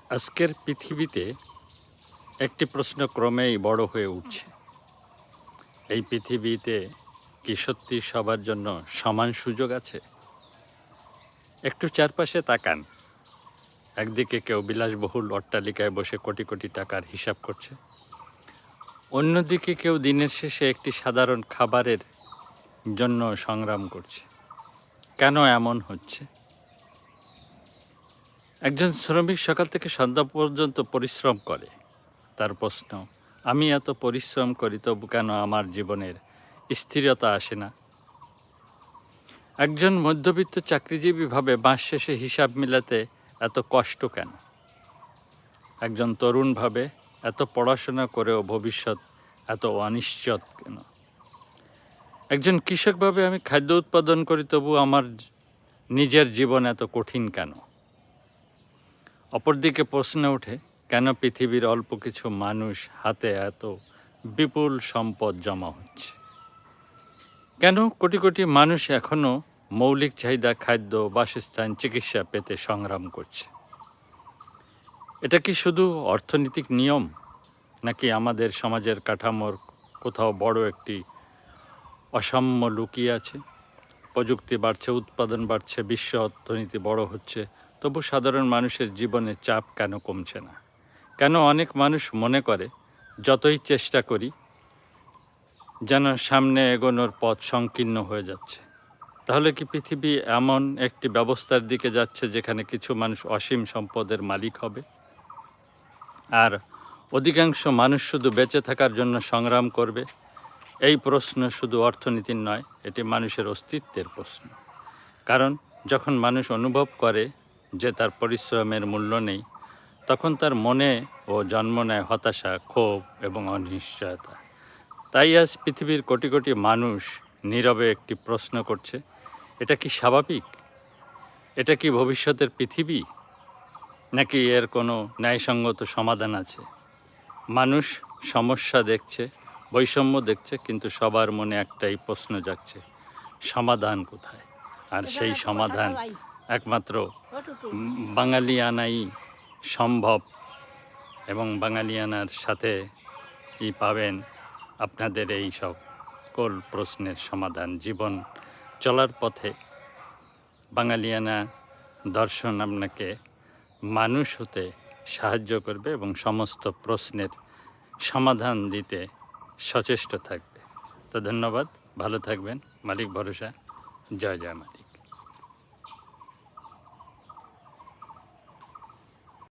আজকের পৃথিবীতে একটি প্রশ্ন ক্রমেই বড় হয়ে উঠছে। এই পৃথিবীতে কি সত্যি সবার জন্য সমান সুযোগ আছে? একটু চারপাশে তাকান। একদিকে কেউ বিলাসবহুল অট্টালিকায় বসে কোটি কোটি টাকার হিসাব করছে, অন্যদিকে কেউ দিনের শেষে একটি সাধারণ খাবারের জন্য সংগ্রাম করছে। কেন এমন হচ্ছে? একজন শ্রমিক সকাল থেকে সন্ধ্যা পর্যন্ত পরিশ্রম করে। তার প্রশ্ন, আমি এত পরিশ্রম করি তবু কেন আমার জীবনের স্থিরতা আসে না? একজন মধ্যবিত্ত চাকরিজীবী ভাবে মাস শেষে হিসাব মিলাতে এত কষ্ট কেন? একজন তরুণ ভাবে এত পড়াশোনা করেও ভবিষ্যৎ এত অনিশ্চিত কেন? একজন কৃষক ভাবে আমি খাদ্য উৎপাদন করি তবু আমার নিজের জীবন এত কঠিন কেন? অপরদিকে প্রশ্ন ওঠে, কেন পৃথিবীর অল্প কিছু মানুষ হাতে এত বিপুল সম্পদ জমা হচ্ছে? কেন কোটি কোটি মানুষ এখনও মৌলিক চাহিদা খাদ্য, বাসস্থান, চিকিৎসা পেতে সংগ্রাম করছে? এটা কি শুধু অর্থনৈতিক নিয়ম, নাকি আমাদের সমাজের কাঠামোর কোথাও বড় একটি অসাম্য লুকিয়ে আছে? প্রযুক্তি বাড়ছে, উৎপাদন বাড়ছে, বিশ্ব অর্থনীতি বড় হচ্ছে, তবু সাধারণ মানুষের জীবনে চাপ কেন কমছে না? কেন অনেক মানুষ মনে করে যতই চেষ্টা করি যেন সামনে এগোনোর পথ সংকীর্ণ হয়ে যাচ্ছে? তাহলে কি পৃথিবী এমন একটি ব্যবস্থার দিকে যাচ্ছে যেখানে কিছু মানুষ অসীম সম্পদের মালিক হবে আর অধিকাংশ মানুষ শুধু বেঁচে থাকার জন্য সংগ্রাম করবে? এই প্রশ্ন শুধু অর্থনীতির নয়, এটি মানুষের অস্তিত্বের প্রশ্ন। কারণ যখন মানুষ অনুভব করে যে তার পরিশ্রমের মূল্য নেই, তখন তার মনে ও জন্ম নেয় হতাশা, ক্ষোভ এবং অনিশ্চয়তা। তাই আজ পৃথিবীর কোটি কোটি মানুষ নীরবে একটি প্রশ্ন করছে, এটা কি স্বাভাবিক? এটা কি ভবিষ্যতের পৃথিবী, নাকি এর কোনো ন্যায়সঙ্গত সমাধান আছে? মানুষ সমস্যা দেখছে, বৈষম্য দেখছে, কিন্তু সবার মনে একটাই প্রশ্ন জাগছে, সমাধান কোথায়? আর সেই সমাধান একমাত্র বাঙালিয়ানাই সম্ভব, এবং বাঙালিয়ানার সাথেই পাবেন আপনাদের এই সকল প্রশ্নের সমাধান। জীবন চলার পথে বাঙালিয়ানা দর্শন আপনাকে মানুষ হতে সাহায্য করবে এবং সমস্ত প্রশ্নের সমাধান দিতে সচেষ্ট থাকবে। তো ধন্যবাদ, ভালো থাকবেন। মালিক ভরসা। জয় জয় মা।